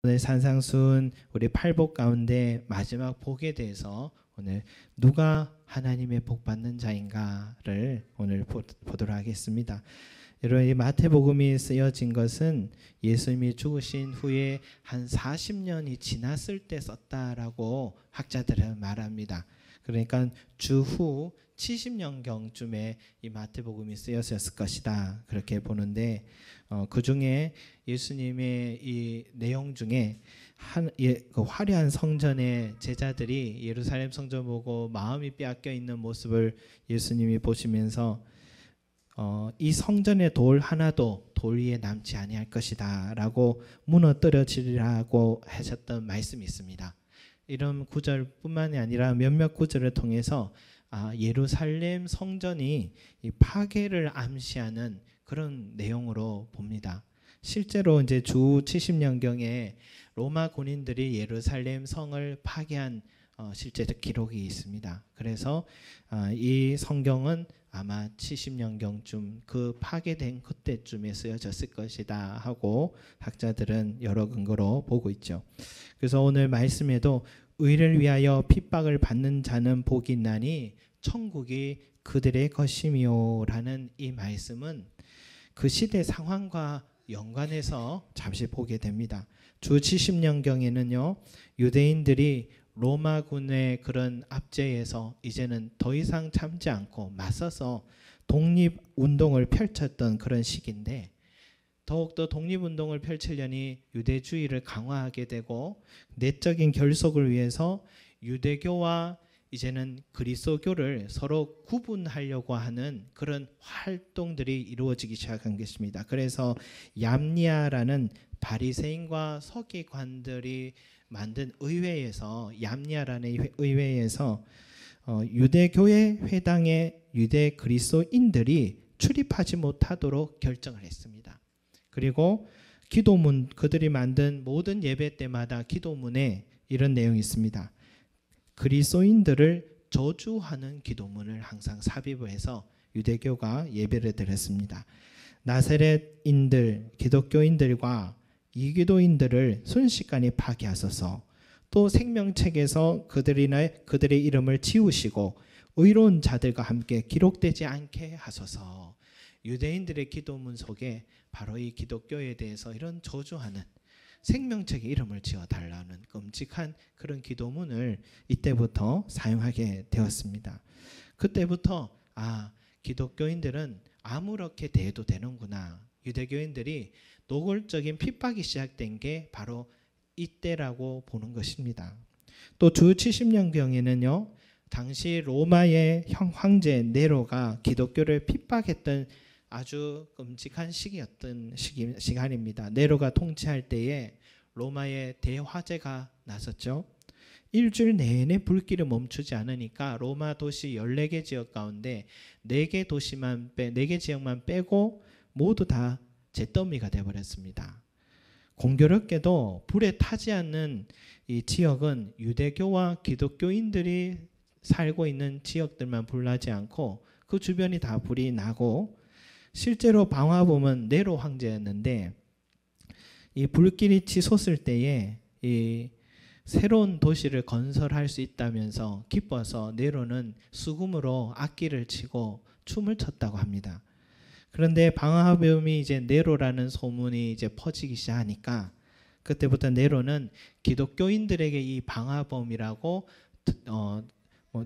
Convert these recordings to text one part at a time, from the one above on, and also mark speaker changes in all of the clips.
Speaker 1: 오늘 산상순 우리 팔복 가운데 마지막 복에 대해서 오늘 누가 하나님의 복 받는 자인가를 오늘 보도록 하겠습니다. 여러분, 이 마태복음이 쓰여진 것은 예수님이 죽으신 후에 한 40년이 지났을 때 썼다라고 학자들은 말합니다. 그러니까 주후 70년경쯤에 이 마태복음이 쓰여졌을 것이다, 그렇게 보는데 그 중에 예수님의 이 내용 중에 그 화려한 성전의 제자들이 예루살렘 성전 보고 마음이 빼앗겨 있는 모습을 예수님이 보시면서 이 성전의 돌 하나도 돌 위에 남지 아니할 것이다 라고 무너뜨려지리라고 하셨던 말씀이 있습니다. 이런 구절뿐만이 아니라 몇몇 구절을 통해서 예루살렘 성전이 이 파괴를 암시하는 그런 내용으로 봅니다. 실제로 이제 주 70년경에 로마 군인들이 예루살렘 성을 파괴한 실제적 기록이 있습니다. 그래서 이 성경은 아마 70년경쯤 그 파괴된 그때쯤에 쓰여졌을 것이다 하고 학자들은 여러 근거로 보고 있죠. 그래서 오늘 말씀에도 의를 위하여 핍박을 받는 자는 복이 있나니 천국이 그들의 것이미요 라는 이 말씀은 그 시대 상황과 연관해서 잠시 보게 됩니다. 주 70년경에는요, 유대인들이 로마군의 그런 압제에서 이제는 더 이상 참지 않고 맞서서 독립운동을 펼쳤던 그런 시기인데, 더욱더 독립운동을 펼치려니 유대주의를 강화하게 되고 내적인 결속을 위해서 유대교와 이제는 그리스도교를 서로 구분하려고 하는 그런 활동들이 이루어지기 시작한 것입니다. 그래서 얌니아라는 바리새인과 서기관들이 만든 의회에서, 얌니아라는 의회에서 유대교회 회당에 유대 그리스도인들이 출입하지 못하도록 결정을 했습니다. 그리고 기도문, 그들이 만든 모든 예배 때마다 기도문에 이런 내용이 있습니다. 그리스도인들을 저주하는 기도문을 항상 삽입해서 유대교가 예배를 드렸습니다. 나사렛인들, 기독교인들과 이기도인들을 순식간에 파괴하소서. 또 생명책에서 그들의 이름을 지우시고 의로운 자들과 함께 기록되지 않게 하소서. 유대인들의 기도문 속에 바로 이 기독교에 대해서 이런 저주하는, 생명책에 이름을 지어달라는 끔찍한 그런 기도문을 이때부터 사용하게 되었습니다. 그때부터 기독교인들은 아무렇게 대해도 되는구나, 유대교인들이 노골적인 핍박이 시작된 게 바로 이때라고 보는 것입니다. 또 주 70년경에는요, 당시 로마의 황제 네로가 기독교를 핍박했던 아주 끔찍한 시간입니다. 네로가 통치할 때에 로마의 대화재가 났었죠. 일주일 내내 불길을 멈추지 않으니까 로마 도시 14개 지역 가운데 4개 지역만 빼고 모두 다 잿더미가 되어버렸습니다. 공교롭게도 불에 타지 않는 이 지역은 유대교와 기독교인들이 살고 있는 지역들만 불나지 않고 그 주변이 다 불이 나고, 실제로 방화범은 네로 황제였는데 이 불길이 치솟을 때에 이 새로운 도시를 건설할 수 있다면서 기뻐서 네로는 수금으로 악기를 치고 춤을 췄다고 합니다. 그런데 방화범이 이제 네로라는 소문이 이제 퍼지기 시작하니까 그때부터 네로는 기독교인들에게 이 방화범이라고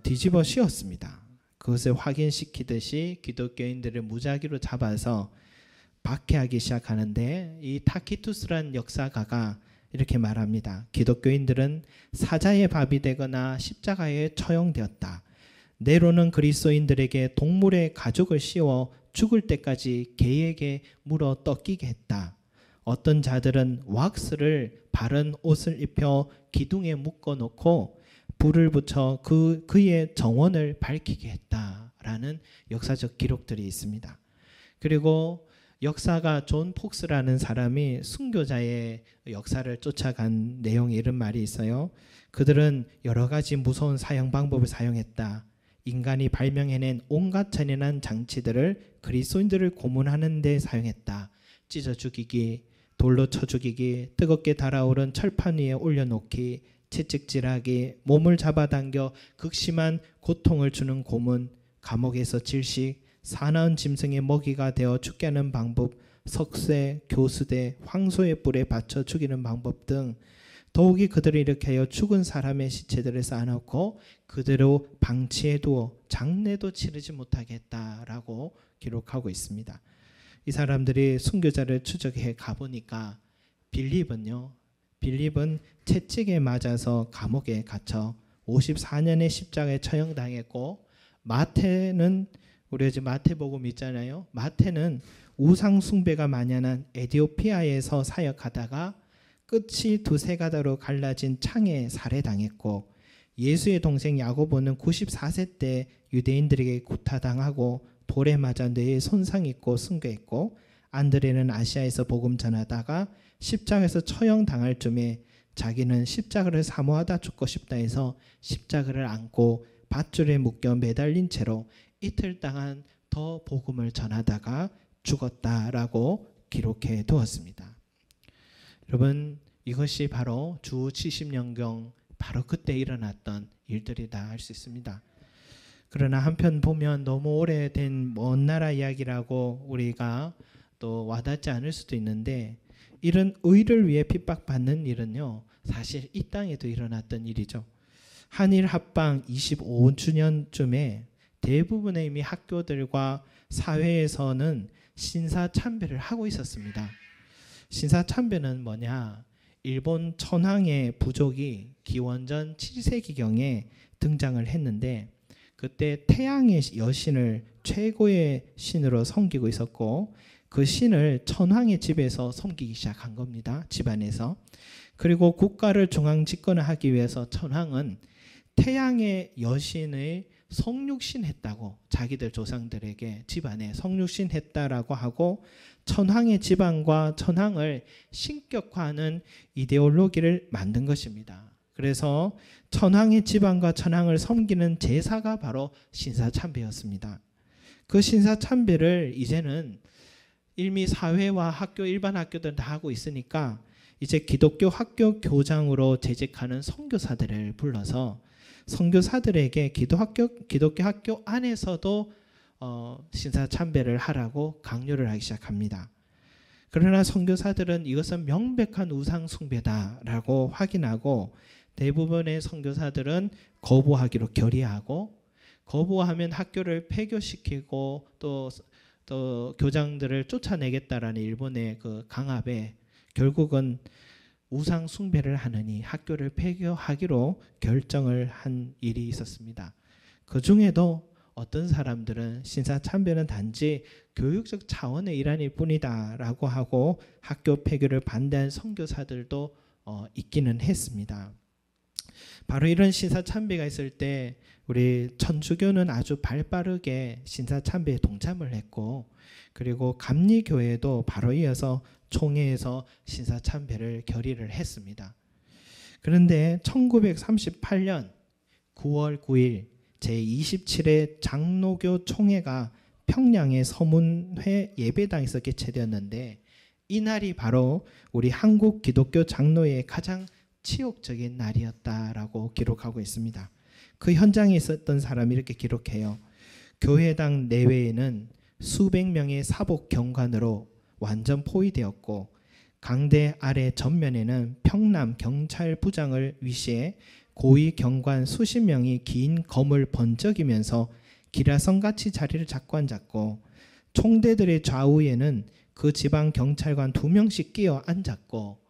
Speaker 1: 뒤집어 씌웠습니다. 그것을 확인시키듯이 기독교인들을 무작위로 잡아서 박해하기 시작하는데, 이 타키투스라는 역사가가 이렇게 말합니다. 기독교인들은 사자의 밥이 되거나 십자가에 처형되었다. 네로는 그리스도인들에게 동물의 가죽을 씌워 죽을 때까지 개에게 물어 뜯기게 했다. 어떤 자들은 왁스를 바른 옷을 입혀 기둥에 묶어놓고 불을 붙여 그의 정원을 밝히게 했다라는 역사적 기록들이 있습니다. 그리고 역사가 존 폭스라는 사람이 순교자의 역사를 쫓아간 내용에 이런 말이 있어요. 그들은 여러 가지 무서운 사형 방법을 사용했다. 인간이 발명해낸 온갖 잔인한 장치들을 그리스도인들을 고문하는 데 사용했다. 찢어 죽이기, 돌로 쳐 죽이기, 뜨겁게 달아오른 철판 위에 올려놓기, 채찍질하기, 몸을 잡아당겨 극심한 고통을 주는 고문, 감옥에서 질식, 사나운 짐승의 먹이가 되어 죽게 하는 방법, 석쇠, 교수대, 황소의 뿔에 받쳐 죽이는 방법 등 더욱이 그들을 일으켜 죽은 사람의 시체들을 쌓아놓고 그대로 방치해두어 장례도 치르지 못하게 했다라고 기록하고 있습니다. 이 사람들이 순교자를 추적해 가보니까 빌립은 채찍에 맞아서 감옥에 갇혀 54년의 십자가에 처형당했고, 마태는 우리 이제 마태복음 있잖아요. 마태는 우상 숭배가 만연한 에티오피아에서 사역하다가 끝이 두세 가닥으로 갈라진 창에 살해당했고, 예수의 동생 야고보는 94세 때 유대인들에게 구타당하고 돌에 맞아 뇌에 손상 있고 순교했고, 안드레는 아시아에서 복음 전하다가 십자가에서 처형당할 쯤에 자기는 십자가를 사모하다 죽고 싶다 해서 십자가를 안고 밧줄에 묶여 매달린 채로 이틀 동안 더 복음을 전하다가 죽었다라고 기록해 두었습니다. 여러분, 이것이 바로 주 70년경 바로 그때 일어났던 일들이다 할 수 있습니다. 그러나 한편 보면 너무 오래된 먼 나라 이야기라고 우리가 또 와닿지 않을 수도 있는데, 이런 의를 위해 핍박받는 일은요, 사실 이 땅에도 일어났던 일이죠. 한일 합방 25주년쯤에 대부분의 이미 학교들과 사회에서는 신사참배를 하고 있었습니다. 신사참배는 뭐냐? 일본 천황의 부족이 기원전 7세기경에 등장을 했는데, 그때 태양의 여신을 최고의 신으로 섬기고 있었고, 그 신을 천황의 집에서 섬기기 시작한 겁니다. 집안에서. 그리고 국가를 중앙 집권하기 위해서 천황은 태양의 여신의 성육신 했다고, 자기들 조상들에게 집안에 성육신 했다라고 하고, 천황의 집안과 천황을 신격화하는 이데올로기를 만든 것입니다. 그래서 천황의 집안과 천황을 섬기는 제사가 바로 신사참배였습니다. 그 신사참배를 이제는 이미 사회와 학교, 일반 학교들 다 하고 있으니까 이제 기독교 학교 교장으로 재직하는 선교사들을 불러서 선교사들에게 기독교 학교 안에서도 신사참배를 하라고 강요를 하기 시작합니다. 그러나 선교사들은 이것은 명백한 우상 숭배다라고 확인하고, 대부분의 선교사들은 거부하기로 결의하고, 거부하면 학교를 폐교시키고 또 교장들을 쫓아내겠다라는 일본의 그 강압에 결국은 우상 숭배를 하느니 학교를 폐교하기로 결정을 한 일이 있었습니다. 그 중에도 어떤 사람들은 신사참배는 단지 교육적 차원의 일환일 뿐이다라고 하고 학교 폐교를 반대한 선교사들도 있기는 했습니다. 바로 이런 신사참배가 있을 때 우리 천주교는 아주 발빠르게 신사참배에 동참을 했고, 그리고 감리교회도 바로 이어서 총회에서 신사참배를 결의를 했습니다. 그런데 1938년 9월 9일 제27회 장로교 총회가 평양의 서문회 예배당에서 개최되었는데, 이날이 바로 우리 한국 기독교 장로회의 가장 치욕적인 날이었다라고 기록하고 있습니다. 그 현장에 있었던 사람이 이렇게 기록해요. 교회당 내외에는 수백 명의 사복 경관으로 완전 포위되었고, 강대 아래 전면에는 평남 경찰 부장을 위시해 고위 경관 수십 명이 긴 검을 번쩍이면서 기라성같이 자리를 잡고 앉았고, 총대들의 좌우에는 그 지방 경찰관 2명씩 끼어 앉았고,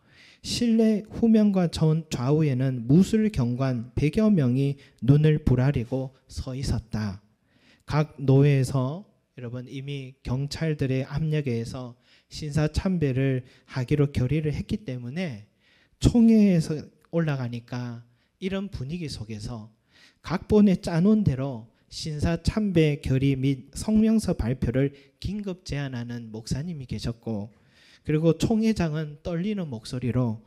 Speaker 1: 실내 후면과 좌우에는 무술 경관 100여 명이 눈을 부라리고 서 있었다. 각 노회에서 여러분 이미 경찰들의 압력에 의해서 신사참배를 하기로 결의를 했기 때문에 총회에서 올라가니까 이런 분위기 속에서 각본에 짜놓은 대로 신사참배 결의 및 성명서 발표를 긴급 제안하는 목사님이 계셨고, 그리고 총회장은 떨리는 목소리로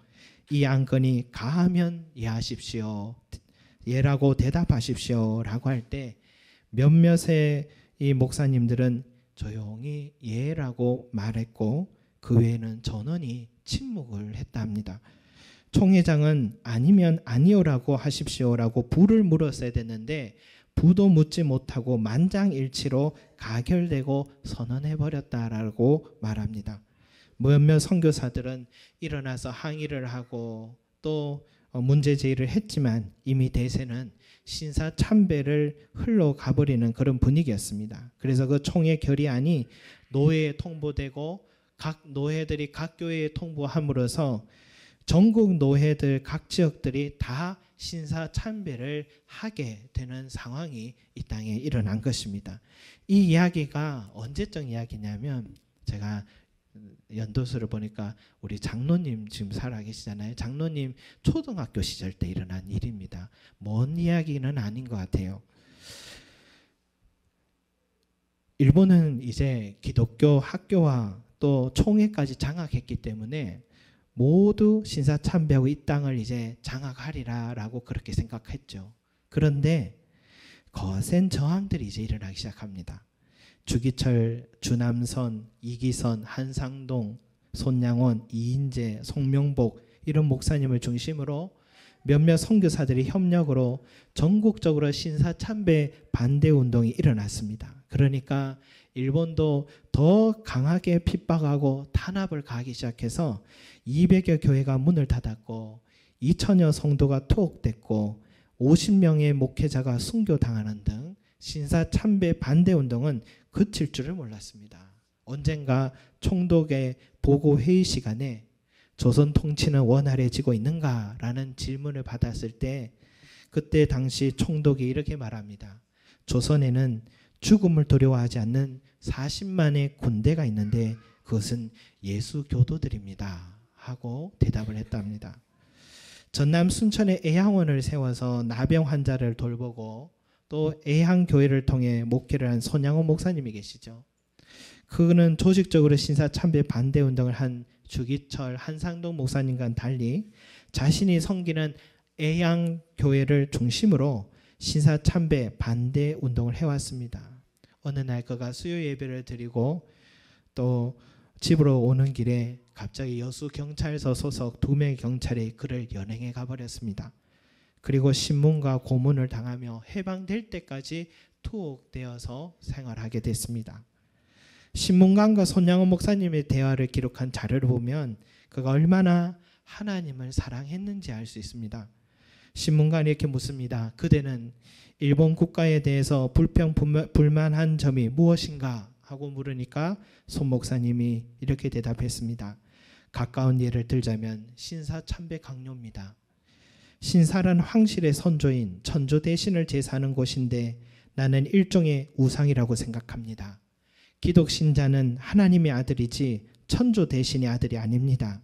Speaker 1: 이 안건이 가하면 예하십시오, 예라고 대답하십시오 라고 할 때 몇몇의 이 목사님들은 조용히 예라고 말했고, 그 외에는 전원이 침묵을 했다 합니다. 총회장은 아니면 아니오라고 하십시오라고 부를 물었어야 됐는데 부도 묻지 못하고 만장일치로 가결되고 선언해버렸다라고 말합니다. 몇몇 선교사들은 일어나서 항의를 하고 또 문제 제기를 했지만 이미 대세는 신사 참배를 흘러가버리는 그런 분위기였습니다. 그래서 그 총회 결의안이 노회에 통보되고 각 노회들이 각 교회에 통보함으로써 전국 노회들 각 지역들이 다 신사 참배를 하게 되는 상황이 이 땅에 일어난 것입니다. 이 이야기가 언제적 이야기냐면 제가 연도서를 보니까 우리 장로님 지금 살아계시잖아요. 장로님 초등학교 시절 때 일어난 일입니다. 먼 이야기는 아닌 것 같아요. 일본은 이제 기독교 학교와 또 총회까지 장악했기 때문에 모두 신사 참배하고 이 땅을 이제 장악하리라라고 그렇게 생각했죠. 그런데 거센 저항들이 이제 일어나기 시작합니다. 주기철, 주남선, 이기선, 한상동, 손양원, 이인재, 송명복 이런 목사님을 중심으로 몇몇 선교사들이 협력으로 전국적으로 신사 참배 반대 운동이 일어났습니다. 그러니까 일본도 더 강하게 핍박하고 탄압을 가하기 시작해서 200여 교회가 문을 닫았고 2천여 성도가 투옥됐고 50명의 목회자가 순교당하는 등 신사 참배 반대 운동은 그칠 줄을 몰랐습니다. 언젠가 총독의 보고 회의 시간에 조선 통치는 원활해지고 있는가라는 질문을 받았을 때 그때 당시 총독이 이렇게 말합니다. 조선에는 죽음을 두려워하지 않는 40만의 군대가 있는데 그것은 예수 교도들입니다 하고 대답을 했답니다. 전남 순천에 애양원을 세워서 나병 환자를 돌보고 또 애양교회를 통해 목회를 한 손양원 목사님이 계시죠. 그는 조직적으로 신사 참배 반대 운동을 한 주기철 한상동 목사님과는 달리 자신이 섬기는 애양교회를 중심으로 신사 참배 반대 운동을 해왔습니다. 어느 날 그가 수요 예배를 드리고 또 집으로 오는 길에 갑자기 여수 경찰서 소속 2명의 경찰이 그를 연행해 가버렸습니다. 그리고 신문과 고문을 당하며 해방될 때까지 투옥되어서 생활하게 됐습니다. 신문관과 손양원 목사님의 대화를 기록한 자료를 보면 그가 얼마나 하나님을 사랑했는지 알 수 있습니다. 신문관이 이렇게 묻습니다. 그대는 일본 국가에 대해서 불만한 점이 무엇인가 하고 물으니까 손 목사님이 이렇게 대답했습니다. 가까운 예를 들자면 신사 참배 강요입니다. 신사란 황실의 선조인 천조 대신을 제사하는 곳인데 나는 일종의 우상이라고 생각합니다. 기독 신자는 하나님의 아들이지 천조 대신의 아들이 아닙니다.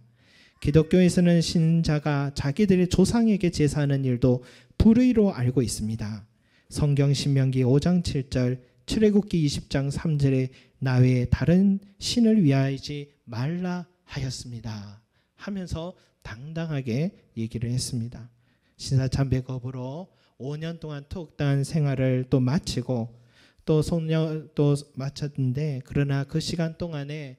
Speaker 1: 기독교에서는 신자가 자기들의 조상에게 제사하는 일도 불의로 알고 있습니다. 성경 신명기 5장 7절, 출애굽기 20장 3절에 나 외에 다른 신을 위하지 말라 하였습니다 하면서 당당하게 얘기를 했습니다. 신사참배 거부로 5년 동안 투옥당한 생활을 또 마치고 또 송년 또 마쳤는데 그러나 그 시간 동안에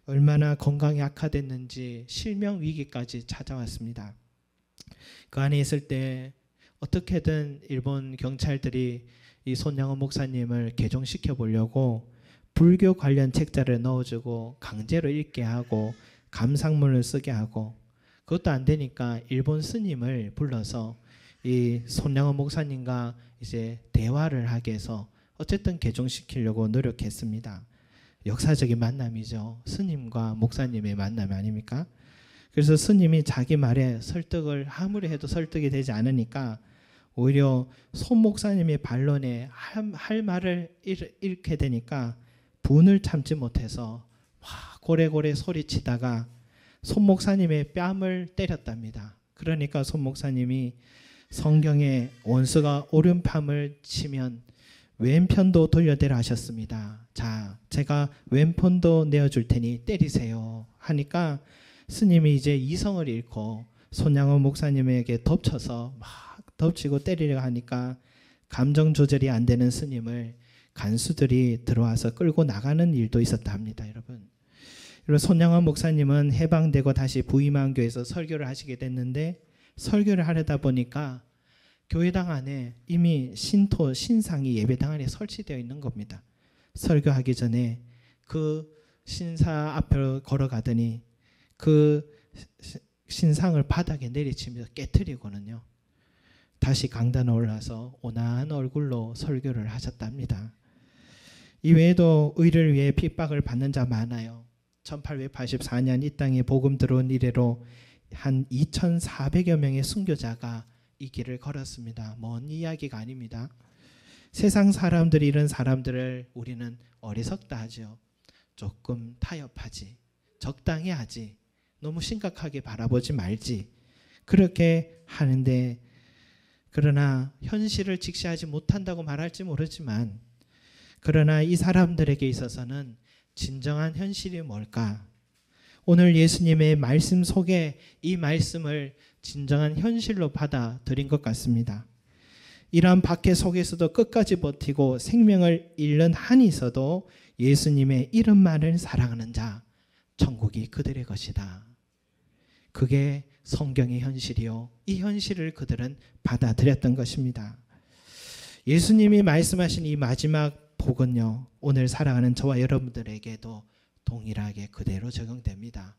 Speaker 1: 얼마나 건강이 악화됐는지 실명 위기까지 찾아왔습니다. 그 안에 있을 때 어떻게든 일본 경찰들이 이 손양원 목사님을 개종시켜 보려고 불교 관련 책자를 넣어주고 강제로 읽게 하고 감상문을 쓰게 하고 그것도 안 되니까 일본 스님을 불러서 이 손양원 목사님과 이제 대화를 하게 해서 어쨌든 개종시키려고 노력했습니다. 역사적인 만남이죠. 스님과 목사님의 만남 아닙니까? 그래서 스님이 자기 말에 설득을 아무리 해도 설득이 되지 않으니까 오히려 손 목사님의 반론에 할 말을 잃게 되니까 분을 참지 못해서 고래고래 소리치다가 손 목사님의 뺨을 때렸답니다. 그러니까 손 목사님이 성경에 원수가 오른뺨을 치면 왼편도 돌려대라 하셨습니다. 자, 제가 왼편도 내어줄 테니 때리세요 하니까 스님이 이제 이성을 잃고 손양원 목사님에게 덮쳐서 막 덮치고 때리려 하니까 감정 조절이 안 되는 스님을 간수들이 들어와서 끌고 나가는 일도 있었다 합니다. 여러분 그리고 손양원 목사님은 해방되고 다시 부임한 교회에서 설교를 하시게 됐는데, 설교를 하려다 보니까 교회당 안에 이미 신토 신상이 예배당 안에 설치되어 있는 겁니다. 설교하기 전에 그 신사 앞을 걸어가더니 그 신상을 바닥에 내리치면서 깨트리고는요, 다시 강단에 올라서 온화한 얼굴로 설교를 하셨답니다. 이외에도 의를 위해 핍박을 받는 자 많아요. 1884년 이 땅에 복음 들어온 이래로 한 2,400여 명의 순교자가 이 길을 걸었습니다. 먼 이야기가 아닙니다. 세상 사람들이 이런 사람들을 우리는 어리석다 하죠. 조금 타협하지, 적당히 하지, 너무 심각하게 바라보지 말지, 그렇게 하는데, 그러나 현실을 직시하지 못한다고 말할지 모르지만, 그러나 이 사람들에게 있어서는 진정한 현실이 뭘까? 오늘 예수님의 말씀 속에 이 말씀을 진정한 현실로 받아들인 것 같습니다. 이러한 박해 속에서도 끝까지 버티고 생명을 잃는 한이 있어도 예수님의 이름만을 사랑하는 자, 천국이 그들의 것이다. 그게 성경의 현실이요, 이 현실을 그들은 받아들였던 것입니다. 예수님이 말씀하신 이 마지막 복은요, 오늘 살아가는 저와 여러분들에게도 동일하게 그대로 적용됩니다.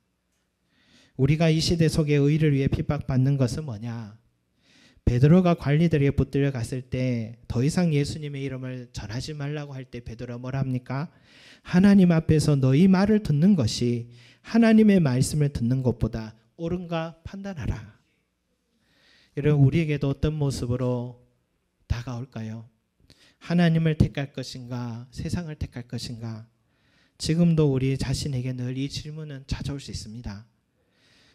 Speaker 1: 우리가 이 시대 속에 의를 위해 핍박받는 것은 뭐냐? 베드로가 관리들에게 붙들려 갔을 때 더 이상 예수님의 이름을 전하지 말라고 할 때 베드로가 뭐라 합니까? 하나님 앞에서 너희 말을 듣는 것이 하나님의 말씀을 듣는 것보다 옳은가 판단하라. 여러분, 우리에게도 어떤 모습으로 다가올까요? 하나님을 택할 것인가, 세상을 택할 것인가? 지금도 우리 자신에게 늘 이 질문은 찾아올 수 있습니다.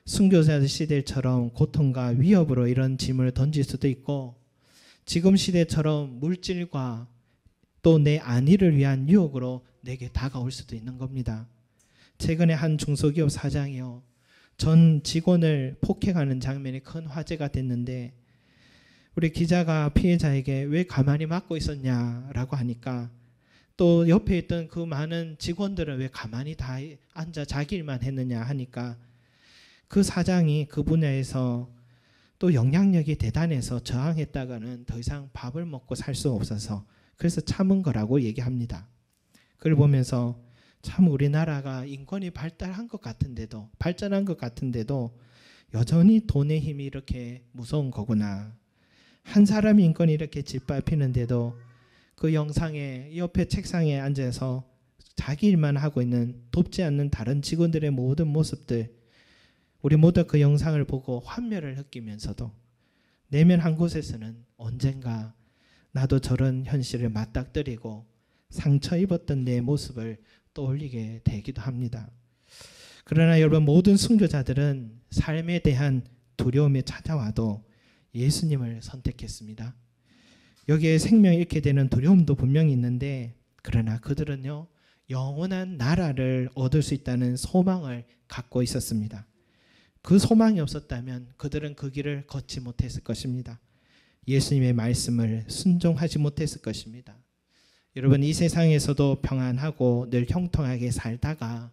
Speaker 1: 순교자 시대처럼 고통과 위협으로 이런 짐을 던질 수도 있고, 지금 시대처럼 물질과 또 내 안위를 위한 유혹으로 내게 다가올 수도 있는 겁니다. 최근에 한 중소기업 사장이요, 전 직원을 폭행하는 장면이 큰 화제가 됐는데, 우리 기자가 피해자에게 왜 가만히 맞고 있었냐라고 하니까, 또 옆에 있던 그 많은 직원들은 왜 가만히 다 앉아 자기 일만 했느냐 하니까, 그 사장이 그 분야에서 또 영향력이 대단해서 저항했다가는 더 이상 밥을 먹고 살 수 없어서 그래서 참은 거라고 얘기합니다. 그걸 보면서 참 우리나라가 인권이 발달한 것 같은데도, 발전한 것 같은데도 여전히 돈의 힘이 이렇게 무서운 거구나. 한 사람의 인권이 이렇게 짓밟히는데도 그 영상에 옆에 책상에 앉아서 자기 일만 하고 있는, 돕지 않는 다른 직원들의 모든 모습들, 우리 모두 그 영상을 보고 환멸을 느끼면서도 내면 한 곳에서는 언젠가 나도 저런 현실을 맞닥뜨리고 상처 입었던 내 모습을 떠올리게 되기도 합니다. 그러나 여러분, 모든 순교자들은 삶에 대한 두려움이 찾아와도 예수님을 선택했습니다. 여기에 생명을 잃게 되는 두려움도 분명히 있는데, 그러나 그들은요, 영원한 나라를 얻을 수 있다는 소망을 갖고 있었습니다. 그 소망이 없었다면 그들은 그 길을 걷지 못했을 것입니다. 예수님의 말씀을 순종하지 못했을 것입니다. 여러분, 이 세상에서도 평안하고 늘 형통하게 살다가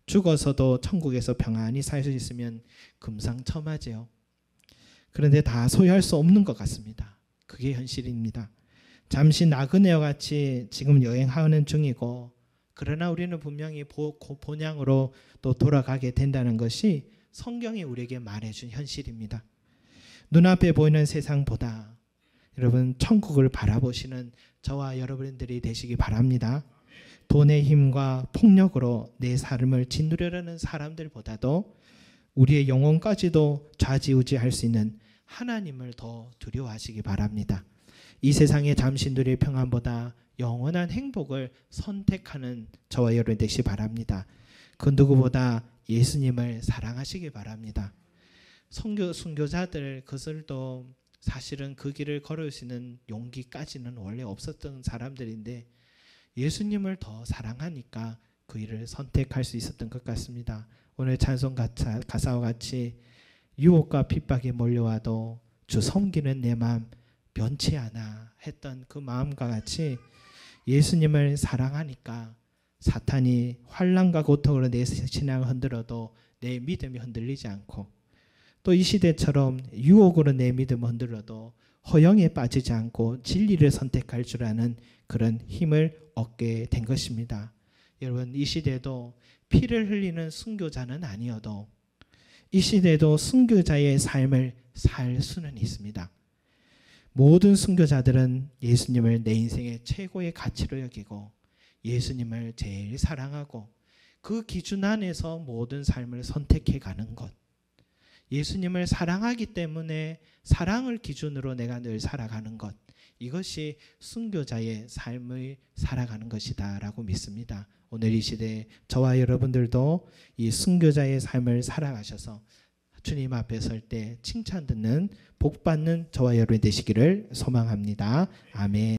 Speaker 1: 죽어서도 천국에서 평안히 살 수 있으면 금상첨화지요. 그런데 다 소유할 수 없는 것 같습니다. 그게 현실입니다. 잠시 나그네와 같이 지금 여행하는 중이고, 그러나 우리는 분명히 본향으로 또 돌아가게 된다는 것이 성경이 우리에게 말해준 현실입니다. 눈앞에 보이는 세상보다 여러분, 천국을 바라보시는 저와 여러분들이 되시기 바랍니다. 돈의 힘과 폭력으로 내 삶을 짓누르려는 사람들보다도 우리의 영혼까지도 좌지우지할 수 있는 하나님을 더 두려워하시기 바랍니다. 이 세상의 잠시 누릴 평안보다 영원한 행복을 선택하는 저와 여러분 되시기 바랍니다. 그 누구보다 예수님을 사랑하시기 바랍니다. 순교자들 그들도 사실은 그 길을 걸을 수 있는 용기까지는 원래 없었던 사람들인데, 예수님을 더 사랑하니까 그 일을 선택할 수 있었던 것 같습니다. 오늘 찬송 가사와 같이 유혹과 핍박이 몰려와도 주 섬기는 내 마음 변치 않아 했던 그 마음과 같이 예수님을 사랑하니까 사탄이 환난과 고통으로 내 신앙을 흔들어도 내 믿음이 흔들리지 않고, 또 이 시대처럼 유혹으로 내 믿음을 흔들어도 허영에 빠지지 않고 진리를 선택할 줄 아는 그런 힘을 얻게 된 것입니다. 여러분, 이 시대도 피를 흘리는 순교자는 아니어도 이 시대도 순교자의 삶을 살 수는 있습니다. 모든 순교자들은 예수님을 내 인생의 최고의 가치로 여기고 예수님을 제일 사랑하고 그 기준 안에서 모든 삶을 선택해 가는 것, 예수님을 사랑하기 때문에 사랑을 기준으로 내가 늘 살아가는 것, 이것이 순교자의 삶을 살아가는 것이다 라고 믿습니다. 오늘 이 시대에 저와 여러분들도 이 순교자의 삶을 살아가셔서 주님 앞에 설 때 칭찬 듣는 복 받는 저와 여러분이 되시기를 소망합니다. 아멘.